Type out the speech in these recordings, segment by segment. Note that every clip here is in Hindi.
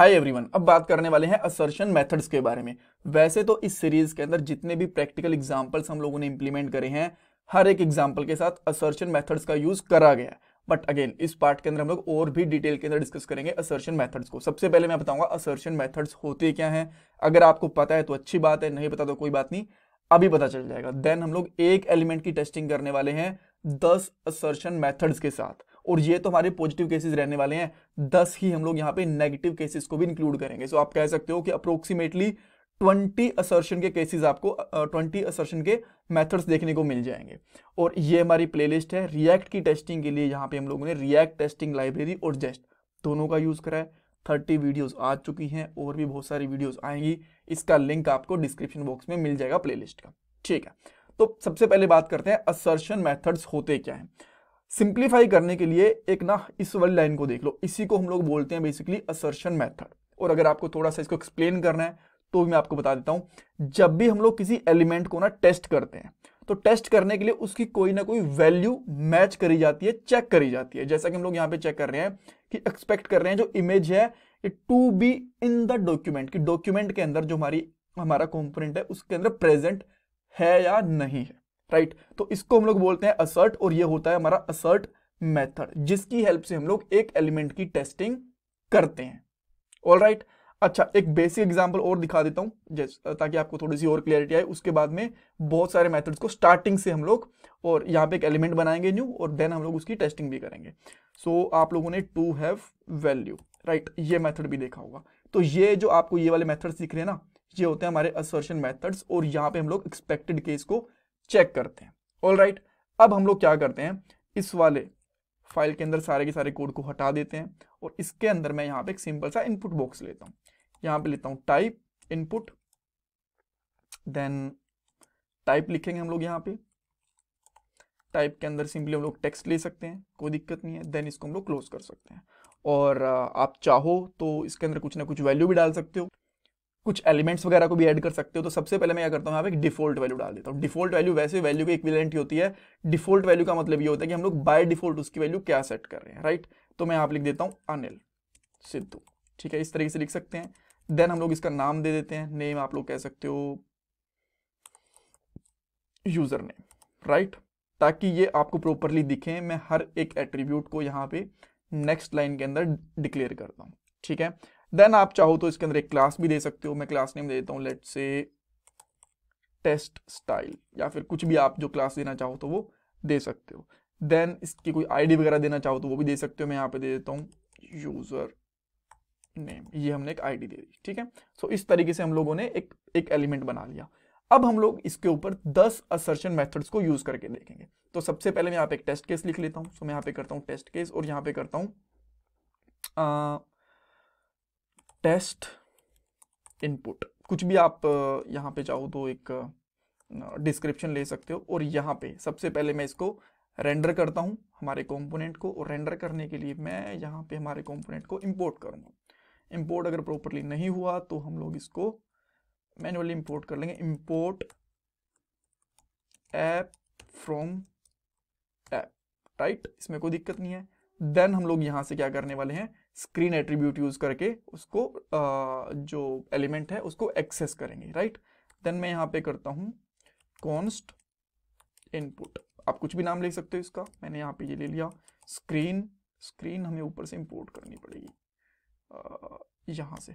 हाय एवरीवन, अब बात करने वाले हैं असर्शन मेथड्स के बारे में। वैसे तो इस सीरीज के अंदर जितने भी प्रैक्टिकल एग्जांपल्स हम लोगों ने इंप्लीमेंट करे हैं, हर एक एग्जांपल के साथ असर्शन मेथड्स का यूज करा गया है। बट अगेन इस पार्ट के अंदर हम लोग और भी डिटेल के अंदर डिस्कस करेंगे असर्शन मेथड्स को। सबसे पहले मैं बताऊंगा असर्शन मेथड्स होते क्या हैं। अगर आपको पता है तो अच्छी बात है, नहीं पता तो कोई बात नहीं, अभी पता चल जाएगा। देन हम लोग एक एलिमेंट की टेस्टिंग करने वाले हैं 10 असर्शन मेथड्स के साथ, और ये तो हमारे पॉजिटिव केसेस रहने वाले हैं। 10 ही हम लोग यहाँ पे नेगेटिव केसेस को भी इंक्लूड करेंगे। सो आप कह सकते हो कि अप्रोक्सीमेटली 20 असर्शन के केसेस आपको 20 असर्शन के मेथड्स देखने को मिल जाएंगे। और ये हमारी प्लेलिस्ट है रिएक्ट की टेस्टिंग के लिए। यहाँ पे हम लोगों ने रिएक्ट टेस्टिंग लाइब्रेरी और जेस्ट दोनों का यूज करा है। 30 वीडियोस आ चुकी हैं और भी बहुत सारी वीडियोस आएंगी। इसका लिंक आपको डिस्क्रिप्शन बॉक्स में मिल जाएगा प्लेलिस्ट का। ठीक है, तो सबसे पहले बात करते हैं असर्शन मेथड्स होते क्या हैं। सिंप्लीफाई करने के लिए एक ना इस वाली लाइन को देख लो, इसी को हम लोग बोलते हैं बेसिकली असर्शन मेथड। और अगर आपको थोड़ा सा इसको एक्सप्लेन करना है तो मैं आपको बता देता हूं। जब भी हम लोग किसी एलिमेंट को ना टेस्ट करते हैं तो टेस्ट करने के लिए उसकी कोई ना कोई वैल्यू मैच करी जाती है, चेक करी जाती है। जैसा कि हम लोग यहाँ पे चेक कर रहे हैं कि एक्सपेक्ट कर रहे हैं जो इमेज है to be in the document, कि डॉक्यूमेंट के अंदर जो हमारा कंपोनेंट है उसके अंदर प्रेजेंट है या नहीं है। राइट, तो इसको हम लोग बोलते हैं असर्ट, और ये होता है हमारा असर्ट मेथड, जिसकी हेल्प से हम लोग एक एलिमेंट की टेस्टिंग करते हैं। ऑलराइट, अच्छा एक बेसिक एग्जांपल और दिखा देता हूं ताकि आपको थोड़ी सी और क्लियरिटी आए। उसके बाद में बहुत सारे मेथड्स को स्टार्टिंग से हम लोग और यहाँ पे एक एलिमेंट बनाएंगे न्यू, और देन हम लोग उसकी टेस्टिंग भी करेंगे। सो आप लोगों ने टू हैव वैल्यू, राइट, ये मेथड भी देखा होगा। तो ये जो आपको ये वाले मेथड्स दिख रहे हैं ना, ये होते हैं हमारे असर्शन मेथड्स, और यहाँ पे हम लोग एक्सपेक्टेड केस को चेक करते हैं। ऑलराइट, अब हम लोग क्या करते हैं, इस वाले फाइल के अंदर सारे के सारे कोड को हटा देते हैं, और इसके अंदर मैं यहाँ पे एक सिंपल सा इनपुट बॉक्स लेता हूँ। यहाँ पे लेता हूँ टाइप इनपुट, देन टाइप लिखेंगे हम लोग। यहाँ पे टाइप के अंदर सिंपली हम लोग टेक्स्ट ले सकते हैं, कोई दिक्कत नहीं है। देन इसको हम लोग क्लोज कर सकते हैं, और आप चाहो तो इसके अंदर कुछ ना कुछ वैल्यू भी डाल सकते हो, कुछ एलिमेंट्स वगैरह को भी ऐड कर सकते हो। तो सबसे पहले मैं क्या करता हूँ, यहाँ पे एक डिफॉल्ट वैल्यू डाल देता हूँ। डिफॉल्ट वैल्यू वैसे वैल्यू की इक्विवेलेंट होती है। डिफॉल्ट वैल्यू का मतलब ये होता है कि हम लोग बाय डिफॉल्ट उसकी वैल्यू क्या सेट कर रहे हैं। राइट, तो मैं यहाँ पे लिख देता हूँ अनिल सिद्धू। ठीक है, इस तरीके से लिख सकते हैं। देन हम लोग इसका नाम दे देते हैं, नेम आप लोग कह सकते हो यूजर नेम, राइट, ताकि ये आपको प्रॉपरली दिखे। मैं हर एक एट्रीब्यूट को यहाँ पे नेक्स्ट लाइन के अंदर डिक्लेयर करता हूँ। ठीक है, देन आप चाहो तो इसके अंदर एक क्लास भी दे सकते हो। मैं क्लास नेम दे देता हूँ, लेट्स से टेस्ट स्टाइल, या फिर कुछ भी आप जो क्लास देना चाहो तो वो दे सकते हो। देन इसकी कोई आईडी वगैरह देना चाहो तो वो भी दे सकते हो। मैं यहाँ पे दे देता हूँ यूजर नेम, ये हमने एक आईडी दे दी। ठीक है, सो इस तरीके से हम लोगों ने एक एलिमेंट बना लिया। अब हम लोग इसके ऊपर 10 असर्शन मेथड्स को यूज करके देखेंगे। तो सबसे पहले मैं यहाँ पे एक टेस्ट केस लिख लेता हूँ। सो मैं यहाँ पे करता हूँ टेस्ट केस, और यहाँ पे करता हूँ टेस्ट इनपुट। कुछ भी आप यहाँ पे चाहो तो एक डिस्क्रिप्शन ले सकते हो। और यहाँ पे सबसे पहले मैं इसको रेंडर करता हूँ हमारे कंपोनेंट को, और रेंडर करने के लिए मैं यहाँ पे हमारे कंपोनेंट को इंपोर्ट करूँगा। इंपोर्ट अगर प्रॉपरली नहीं हुआ तो हम लोग इसको मैन्युअली इंपोर्ट कर लेंगे। Import app from app, right, इसमें कोई दिक्कत नहीं है। देन हम लोग यहाँ से क्या करने वाले हैं, स्क्रीन एट्रीब्यूट यूज करके उसको जो एलिमेंट है उसको एक्सेस करेंगे। राइट, देन मैं यहाँ पे करता हूँ कॉन्स्ट इनपुट। आप कुछ भी नाम ले सकते हो इसका, मैंने यहाँ पे ये ले लिया स्क्रीन। स्क्रीन हमें ऊपर से इंपोर्ट करनी पड़ेगी यहाँ से।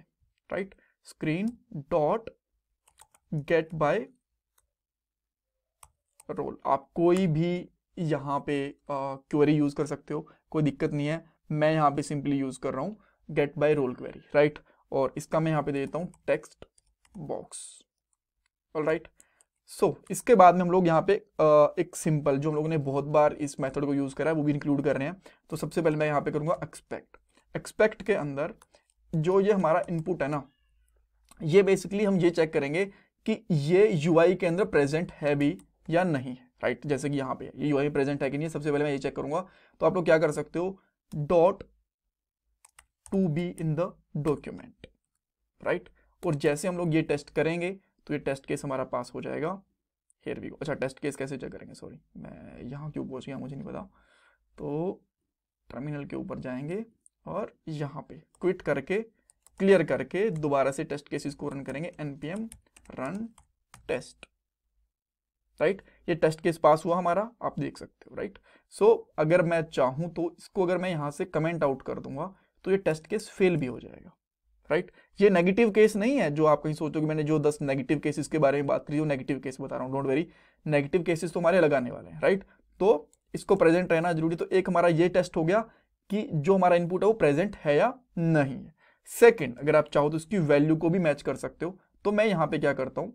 Right, screen dot get by role. आप कोई भी यहाँ पे क्वेरी यूज कर सकते हो, कोई दिक्कत नहीं है। मैं यहाँ पे सिंपली यूज कर रहा हूँ get by role query. Right, और इसका मैं यहाँ पे देता हूँ टेक्स्ट बॉक्स। ऑलराइट, सो इसके बाद में हम लोग यहाँ पे एक सिंपल, जो हम लोगों ने बहुत बार इस मेथड को यूज करा है वो भी इंक्लूड कर रहे हैं। तो सबसे पहले मैं यहाँ पे करूंगा एक्सपेक्ट। एक्सपेक्ट के अंदर जो ये हमारा इनपुट है ना, ये बेसिकली हम ये चेक करेंगे कि ये यूआई के अंदर प्रेजेंट है भी या नहीं है। राइट, जैसे कि यहाँ पे ये यूआई प्रेजेंट है कि नहीं, सबसे पहले मैं ये चेक करूंगा। तो आप लोग क्या कर सकते हो, dot to be in the document. Right, और जैसे हम लोग ये टेस्ट करेंगे तो ये टेस्ट केस हमारा पास हो जाएगा। Here we go. अच्छा, टेस्ट केस कैसे चेक करेंगे, सॉरी मैं यहाँ क्यों पहुंच गया मुझे नहीं पता। तो टर्मिनल के ऊपर जाएंगे और यहाँ पे क्विट करके क्लियर करके दोबारा से टेस्ट केसेस को रन करेंगे, npm run test, राइट। ये टेस्ट केस पास हुआ हमारा, आप देख सकते हो, राइट। सो अगर मैं चाहूं तो इसको अगर मैं यहां से कमेंट आउट कर दूंगा तो ये टेस्ट केस फेल भी हो जाएगा, राइट। ये नेगेटिव केस नहीं है जो आप कहीं सोचो कि मैंने जो 10 नेगेटिव केसेस के बारे में बात करी, वो नेगेटिव केस बता रहा हूँ, डोंट वेरी, नेगेटिव केसेस तो हमारे लगाने वाले हैं, राइट। तो इसको प्रेजेंट रहना जरूरी। तो एक हमारा ये टेस्ट हो गया कि जो हमारा इनपुट है वो प्रेजेंट है या नहीं है। सेकेंड, अगर आप चाहो तो इसकी वैल्यू को भी मैच कर सकते हो। तो मैं यहां पे क्या करता हूं,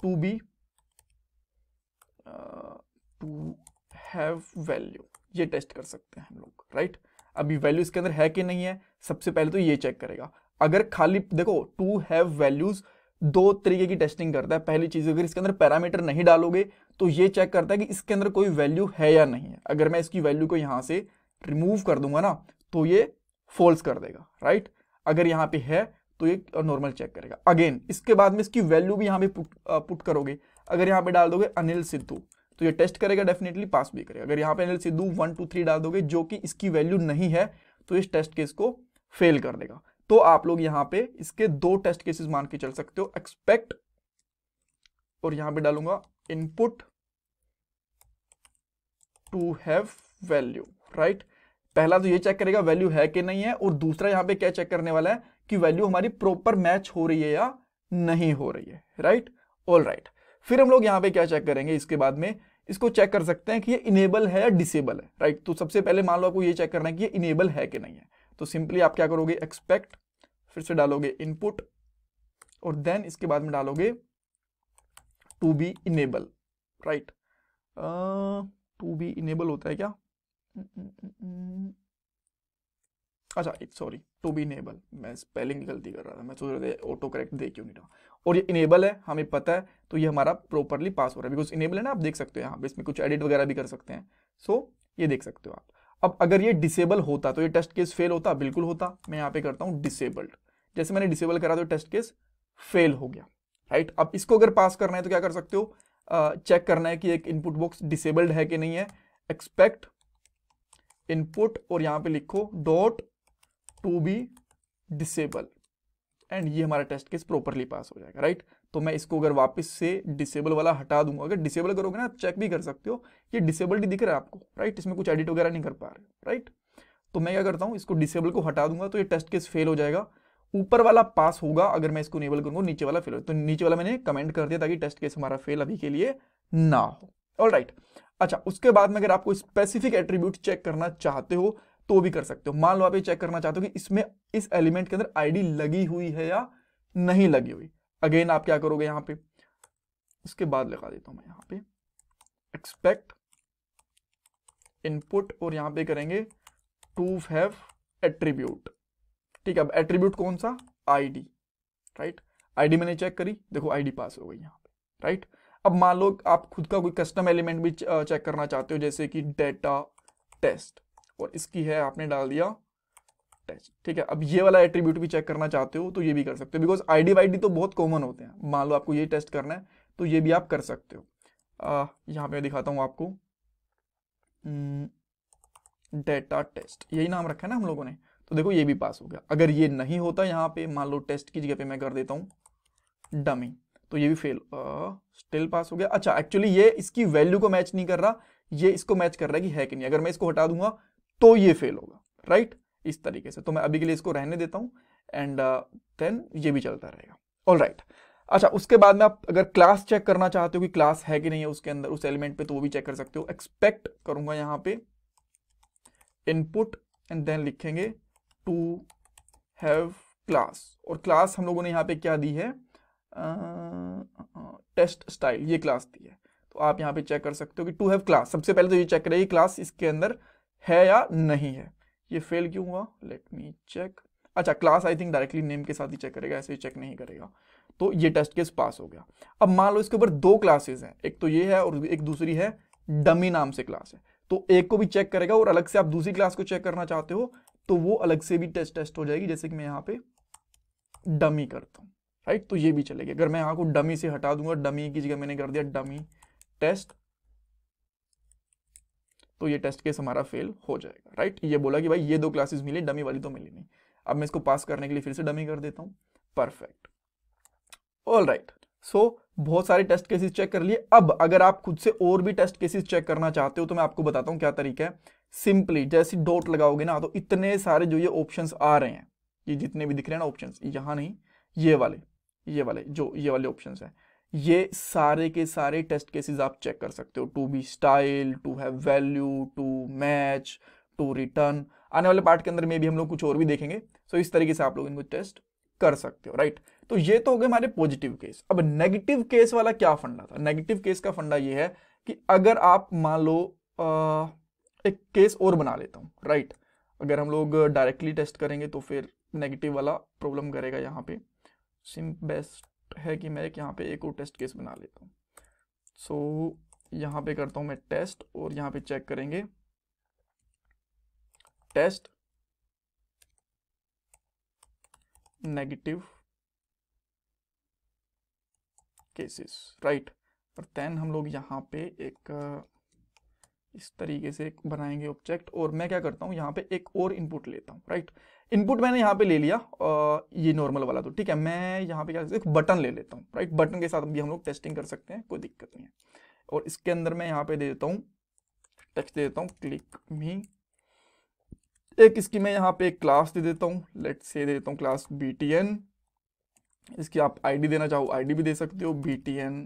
to be to have value, ये टेस्ट कर सकते हैं हम लोग, राइट। अभी वैल्यू इसके अंदर है कि नहीं है, सबसे पहले तो ये चेक करेगा। अगर खाली देखो टू हैव वैल्यूज दो तरीके की टेस्टिंग करता है। पहली चीज, अगर इसके अंदर पैरामीटर नहीं डालोगे तो ये चेक करता है कि इसके अंदर कोई वैल्यू है या नहीं है। अगर मैं इसकी वैल्यू को यहां से रिमूव कर दूंगा ना तो ये फॉल्स कर देगा, राइट। अगर यहाँ पे है तो ये नॉर्मल चेक करेगा। अगेन इसके बाद में इसकी वैल्यू भी यहाँ पे पुट करोगे। अगर यहाँ पे डाल दोगे अनिल सिद्धू तो ये टेस्ट करेगा, डेफिनेटली पास भी करेगा। अगर यहाँ पे अनिल सिद्धू 1 2 3 डाल दोगे जो कि इसकी वैल्यू नहीं है तो इस टेस्ट केस को फेल कर देगा। तो आप लोग यहाँ पे इसके दो टेस्ट केसेस मान के चल सकते हो, एक्सपेक्ट और यहाँ पे डालूंगा input to have value, right. पहला तो ये चेक करेगा वैल्यू है कि नहीं है, और दूसरा यहाँ पे क्या चेक करने वाला है कि वैल्यू हमारी प्रॉपर मैच हो रही है या नहीं हो रही है, राइट। ऑल राइट, फिर हम लोग यहाँ पे क्या चेक करेंगे, इसके बाद में इसको चेक कर सकते हैं कि ये इनेबल है या डिसेबल है, राइट। तो सबसे पहले मान लो आपको ये चेक करना है कि ये इनेबल है कि नहीं है। तो सिंपली आप क्या करोगे, एक्सपेक्ट, फिर से डालोगे इनपुट और देन इसके बाद में डालोगे to be enable, right. To be enable होता है क्या, अच्छा सॉरी, टू बी इनेबल, मैं स्पेलिंग की गलती कर रहा था, मैं सोच रहा था ऑटो करेक्ट दे क्यों नहीं रहा। और ये इनेबल है, हमें पता है, तो ये हमारा प्रॉपरली पास हो रहा है बिकॉज इनेबल है ना। आप देख सकते हो यहाँ पे, इसमें कुछ एडिट वगैरह भी कर सकते हैं। सो ये देख सकते हो आप। अब अगर ये डिसेबल होता तो ये टेस्ट केस फेल होता, बिल्कुल होता। मैं यहाँ पे करता हूँ डिसेबल्ड, जैसे मैंने डिसेबल करा तो टेस्ट केस फेल हो गया, राइट। अब इसको अगर पास करना है तो क्या कर सकते हो, चेक करना है कि एक इनपुट बॉक्स डिसेबल्ड है कि नहीं है। एक्सपेक्ट इनपुट और यहाँ पे लिखो dot to be disable and ये हमारा टेस्ट केस प्रॉपरली पास हो जाएगा, राइट। तो मैं इसको अगर वापस से डिसेबल वाला हटा दूंगा, अगर डिसेबल करोगे ना आप चेक भी कर सकते हो ये डिसेबल्ड ही दिख रहा है आपको, राइट। इसमें कुछ एडिट वगैरह नहीं कर पा रहे, राइट। तो मैं क्या करता हूँ, इसको डिसेबल को हटा दूंगा तो ये टेस्ट केस फेल हो जाएगा। ऊपर वाला पास होगा अगर मैं इसको इनेबल करूंगा, नीचे वाला फेल हो। तो नीचे वाला मैंने कमेंट कर दिया ताकि टेस्ट केस हमारा फेल अभी के लिए ना हो, ऑलराइट। अच्छा, उसके बाद में अगर आपको स्पेसिफिक एट्रीब्यूट चेक करना चाहते हो तो भी कर सकते हो। मान लो आप ये चेक करना चाहते हो कि इसमें इस एलिमेंट के अंदर आईडी लगी हुई है या नहीं लगी हुई। अगेन आप क्या करोगे, यहाँ पे इसके बाद लगा देता हूं मैं यहाँ पे एक्सपेक्ट इनपुट और यहाँ पे करेंगे टू हैव एट्रीब्यूट, ठीक है। अब एट्रीब्यूट कौन सा, आईडी, राइट। आईडी मैंने चेक करी, देखो आईडी पास हो गई यहाँ पे, राइट। अब मान लो आप खुद का कोई कस्टम एलिमेंट भी चेक करना चाहते हो, जैसे कि डेटा टेस्ट, और इसकी है आपने डाल दिया टेस्ट, ठीक है। अब ये वाला एट्रीब्यूट भी चेक करना चाहते हो तो ये भी कर सकते हो, बिकॉज आईडी वाईडी तो बहुत कॉमन होते हैं। मान लो आपको ये टेस्ट करना है तो ये भी आप कर सकते हो। यहाँ पे दिखाता हूँ आपको, डेटा टेस्ट यही नाम रखा है ना हम लोगों ने, तो देखो ये भी पास हो गया। अगर ये नहीं होता यहाँ पे, मान लो टेस्ट की जगह पे मैं कर देता हूँ डमी, तो ये भी फेल, स्टिल पास हो गया। अच्छा, एक्चुअली ये इसकी वैल्यू को मैच नहीं कर रहा, ये इसको मैच कर रहा है कि है कि नहीं। अगर मैं इसको हटा दूंगा तो ये फेल होगा, राइट, इस तरीके से। तो मैं अभी के लिए इसको रहने देता हूं एंड देन ये भी चलता रहेगा, ऑल राइट। अच्छा, उसके बाद में आप अगर क्लास चेक करना चाहते हो कि क्लास है कि नहीं है उसके अंदर, उस एलिमेंट पे, तो वो भी चेक कर सकते हो। एक्सपेक्ट करूंगा यहाँ पे इनपुट एंड देन लिखेंगे टू हैव क्लास, और क्लास हम लोगों ने यहाँ पे क्या दी है, टेस्ट स्टाइल, ये क्लास दी है। तो आप यहाँ पे चेक कर सकते हो कि टू हैव क्लास। सबसे पहले तो ये चेक करेगी क्लास इसके अंदर है या नहीं है। ये फेल क्यों हुआ, लेट मी चेक। अच्छा, class I think directly name के साथ ही चेक करेगा, ऐसे ही चेक नहीं करेगा। तो ये टेस्ट केस पास हो गया। अब मान लो इसके ऊपर दो क्लासेस हैं, एक तो ये है और एक दूसरी है डमी नाम से क्लास है। तो एक को भी चेक करेगा और अलग से आप दूसरी क्लास को चेक करना चाहते हो तो वो अलग से भी टेस्ट हो जाएगी। जैसे कि मैं यहाँ पे डमी करता हूँ, राइट, तो ये भी चलेगी। अगर मैं यहाँ को डमी से हटा दूंगा, डमी की जगह मैंने कर दिया डमी टेस्ट, तो ये टेस्ट केस हमारा फेल हो जाएगा, राइट। ये बोला कि भाई ये 2 क्लासेस मिली, डमी वाली तो मिली नहीं। अब मैं इसको पास करने के लिए फिर से डमी कर देता हूँ। Perfect, all right. सो बहुत सारे टेस्ट केसेस चेक कर लिए। अब अगर आप खुद से और भी टेस्ट केसेस चेक करना चाहते हो तो मैं आपको बताता हूँ क्या तरीका है। सिंपली जैसे डॉट लगाओगे ना, तो इतने सारे जो ये ऑप्शंस आ रहे हैं, ये जितने भी दिख रहे हैं ना ऑप्शंस, यहाँ नहीं, ये वाले जो ये वाले ऑप्शंस हैं, ये सारे के सारे टेस्ट केसेस आप चेक कर सकते हो। To be style, to have value, to match, to return. आने वाले पार्ट के अंदर में भी हम लोग कुछ और भी देखेंगे। सो इस तरीके से आप लोग इनको टेस्ट कर सकते हो, राइट। तो ये तो हो गए हमारे पॉजिटिव केस। अब नेगेटिव केस वाला क्या फंडा था? नेगेटिव केस का फंडा ये है कि अगर आप मान लो एक केस और बना लेता हूं, राइट। अगर हम लोग डायरेक्टली टेस्ट करेंगे तो फिर नेगेटिव वाला प्रॉब्लम करेगा। यहाँ पे बेस्ट है कि मैं यहाँ पे एक और टेस्ट केस बना लेता हूँ। सो यहाँ पे करता हूँ मैं टेस्ट, और यहाँ पे चेक करेंगे टेस्ट नेगेटिव केसेस, राइट। और देन हम लोग यहाँ पे एक इस तरीके से एक बनाएंगे ऑब्जेक्ट, और मैं क्या करता हूँ यहाँ पे एक और इनपुट लेता हूँ, राइट। इनपुट मैंने यहाँ पे ले लिया, ये नॉर्मल वाला, तो ठीक है। मैं यहाँ पे क्या एक बटन ले लेता हूँ, राइट। बटन के साथ भी हम लोग टेस्टिंग कर सकते हैं, कोई दिक्कत नहीं है। और इसके अंदर मैं यहाँ पे दे देता हूँ टेक्स्ट, दे देता हूँ क्लिक मी। एक इसकी मैं यहाँ पे एक क्लास दे देता हूँ, लेट्स से दे देता हूँ क्लास btn। इसकी आप आईडी देना चाहो आईडी भी दे सकते हो, btn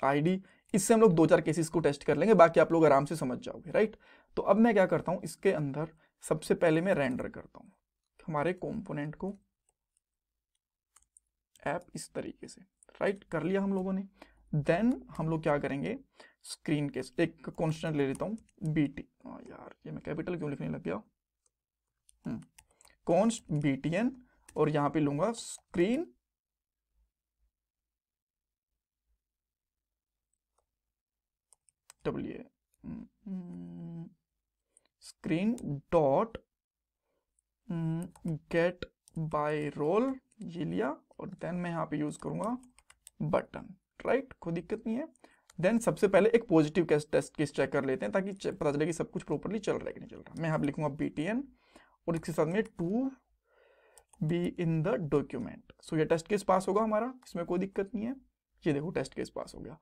id। इससे हम लोग 2-4 केसेस को टेस्ट कर लेंगे, बाकी आप लोग आराम से समझ जाओगे, राइट। तो अब मैं क्या करता हूँ, इसके अंदर सबसे पहले मैं रेंडर करता हूँ हमारे कंपोनेंट को, ऐप इस तरीके से, राइट। कर लिया हम लोगों ने। देन हम लोग क्या करेंगे, स्क्रीन के एक कॉन्स्टेंट ले लेता हूँ bt। यार ये मैं कैपिटल क्यों लिखने लग गया, कॉन्स्ट btn, और यहाँ पे लूंगा screen screen dot get by role, ये लिया। और देन मैं यहाँ पे यूज करूंगा बटन, राइट। कोई दिक्कत नहीं है। देन सबसे पहले एक पॉजिटिव टेस्ट केस चेक कर लेते हैं, ताकि पता चले कि सब कुछ प्रॉपर्ली चल रहा है कि नहीं चल रहा। मैं यहाँ पे लिखूंगा btn, और इसके साथ में to be in the document. So ये टेस्ट केस पास होगा हमारा, इसमें कोई दिक्कत नहीं है। ये देखो टेस्ट केस पास हो गया।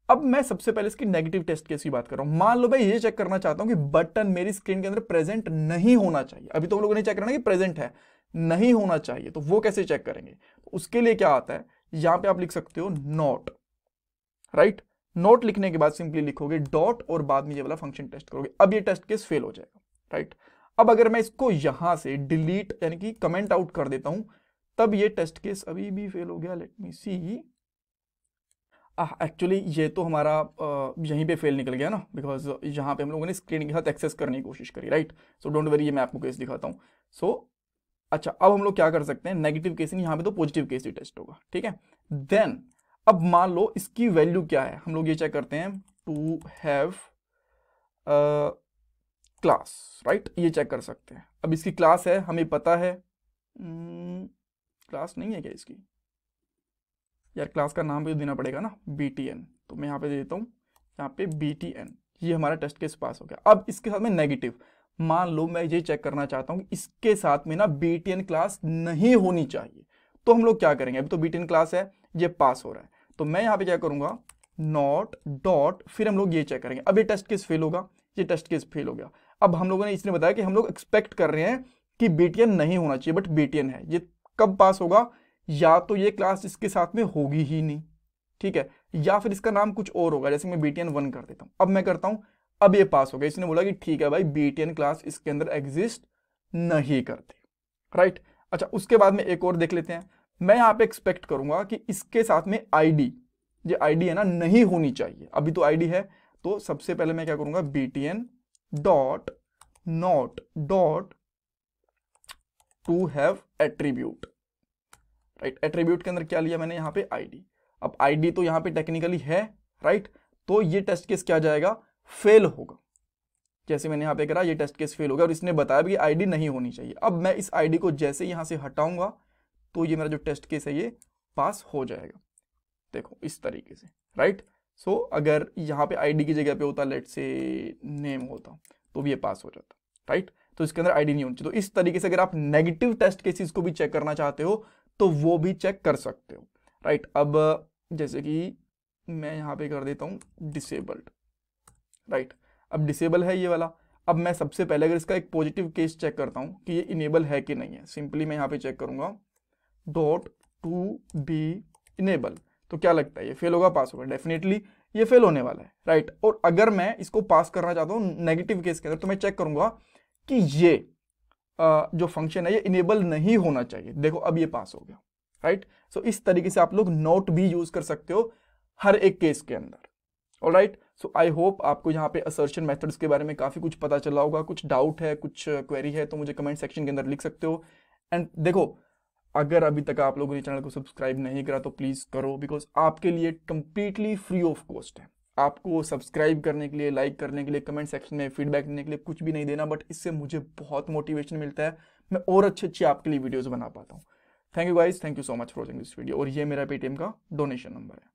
अब मैं सबसे पहले इसकी नेगेटिव टेस्ट केस की बात कर रहा हूं। मान लो मैं ये चेक करना चाहता हूं कि बटन मेरी स्क्रीन के अंदर प्रेजेंट नहीं होना चाहिए। अभी तो हम लोगों ने चेक करना कि प्रेजेंट है, नहीं होना चाहिए, तो वो कैसे चेक करेंगे? तो उसके लिए क्या आता है, यहां पे आप लिख सकते हो नॉट, राइट। नॉट लिखने के बाद सिंपली लिखोगे डॉट, और बाद में ये वाला फंक्शन टेस्ट करोगे। अब ये टेस्ट केस फेल हो जाएगा, राइट। अब अगर मैं इसको यहां से डिलीट यानी कि कमेंट आउट कर देता हूं, तब ये टेस्ट केस अभी भी फेल हो गया। लेट मी सी, एक्चुअली ये तो हमारा यहीं पे फेल निकल गया ना, बिकॉज यहाँ पे हम लोगों ने स्क्रीन के साथ एक्सेस करने की कोशिश करी, राइट। सो डोंट वरी, ये मैं आपको केस दिखाता हूँ। सो अच्छा, अब हम लोग क्या कर सकते हैं, नेगेटिव केस नहीं, यहाँ पे तो पॉजिटिव केस ही टेस्ट होगा, ठीक है। देन अब मान लो इसकी वैल्यू क्या है, हम लोग ये चेक करते हैं, टू हैव क्लास, राइट। ये चेक कर सकते हैं। अब इसकी क्लास है, हमें पता है, क्लास नहीं है क्या इसकी? यार क्लास का नाम भी देना पड़ेगा ना, btn। तो मैं यहाँ पे दे देता हूँ यहाँ पे btn। ये हमारा टेस्ट केस पास हो गया। अब इसके साथ में नेगेटिव, मान लो मैं ये चेक करना चाहता हूँ कि इसके साथ में ना btn क्लास नहीं होनी चाहिए, तो हम लोग क्या करेंगे? अभी तो btn क्लास है, ये पास हो रहा है, तो मैं यहाँ पे क्या करूंगा, नॉट डॉट, फिर हम लोग ये चेक करेंगे। अब ये टेस्ट केस फेल होगा, ये टेस्ट केस फेल हो गया। अब हम लोगों ने इसने बताया कि हम लोग एक्सपेक्ट कर रहे हैं कि btn नहीं होना चाहिए, बट btn है। ये कब पास होगा? या तो ये क्लास इसके साथ में होगी ही नहीं, ठीक है, या फिर इसका नाम कुछ और होगा, जैसे मैं btn 1 कर देता हूं। अब मैं करता हूं, अब ये पास हो गया। इसने बोला कि ठीक है भाई, btn क्लास इसके अंदर एग्जिस्ट नहीं करती, राइट। अच्छा, उसके बाद में एक और देख लेते हैं। मैं यहाँ पे एक्सपेक्ट करूंगा कि इसके साथ में आईडी, ये आईडी है ना, नहीं होनी चाहिए। अभी तो आईडी है, तो सबसे पहले मैं क्या करूंगा, btn dot not dot to have attribute, right. Attribute के अंदर क्या लिया मैंने, यहाँ पे आईडी। अब आईडी तो यहाँ पे टेक्निकली है, राइट। तो ये टेस्ट केस क्या जाएगा, फेल होगा। जैसे मैंने यहाँ पे करा, ये टेस्ट केस फेल होगा, और इसने बताया भी आईडी नहीं होनी चाहिए। अब मैं इस आईडी को जैसे यहाँ से हटाऊंगा, तो ये मेरा जो टेस्ट केस है ये पास हो जाएगा। देखो इस तरीके से, राइट। सो अगर यहाँ पे आईडी की जगह पे होता, लेट से नेम होता, तो भी ये पास हो जाता, राइट। तो इसके अंदर आईडी नहीं होनी चाहिए। तो इस तरीके से अगर आप नेगेटिव टेस्ट केसेस को भी चेक करना चाहते हो तो वो भी चेक कर सकते हो, राइट। अब जैसे कि मैं यहाँ पे कर देता हूँ डिसेबल्ड, राइट। अब डिसेबल है ये वाला। अब मैं सबसे पहले अगर इसका एक पॉजिटिव केस चेक करता हूँ कि ये इनेबल है कि नहीं है, सिंपली मैं यहाँ पे चेक करूंगा डॉट टू बी इनेबल, तो क्या लगता है ये फेल होगा पास होगा? डेफिनेटली ये फेल होने वाला है, राइट। और अगर मैं इसको पास करना चाहता हूँ नेगेटिव केस के अंदर तो मैं चेक करूंगा कि ये जो फंक्शन है ये इनेबल नहीं होना चाहिए। देखो अब ये पास हो गया, राइट। सो इस तरीके से आप लोग नोट भी यूज कर सकते हो हर एक केस के अंदर। ऑलराइट, सो आई होप आपको यहाँ पे असर्शन मेथड्स के बारे में काफी कुछ पता चला होगा। कुछ डाउट है, कुछ क्वेरी है तो मुझे कमेंट सेक्शन के अंदर लिख सकते हो। एंड देखो, अगर अभी तक आप लोगों ने चैनल को सब्सक्राइब नहीं करा तो प्लीज करो, बिकॉज आपके लिए कंप्लीटली फ्री ऑफ कॉस्ट है। आपको सब्सक्राइब करने के लिए, लाइक करने के लिए, कमेंट सेक्शन में फीडबैक देने के लिए कुछ भी नहीं देना, बट इससे मुझे बहुत मोटिवेशन मिलता है, मैं और अच्छे आपके लिए वीडियोस बना पाता हूँ। Thank you guys, thank you so much for watching this video. और ये मेरा पेटीएम का डोनेशन नंबर है।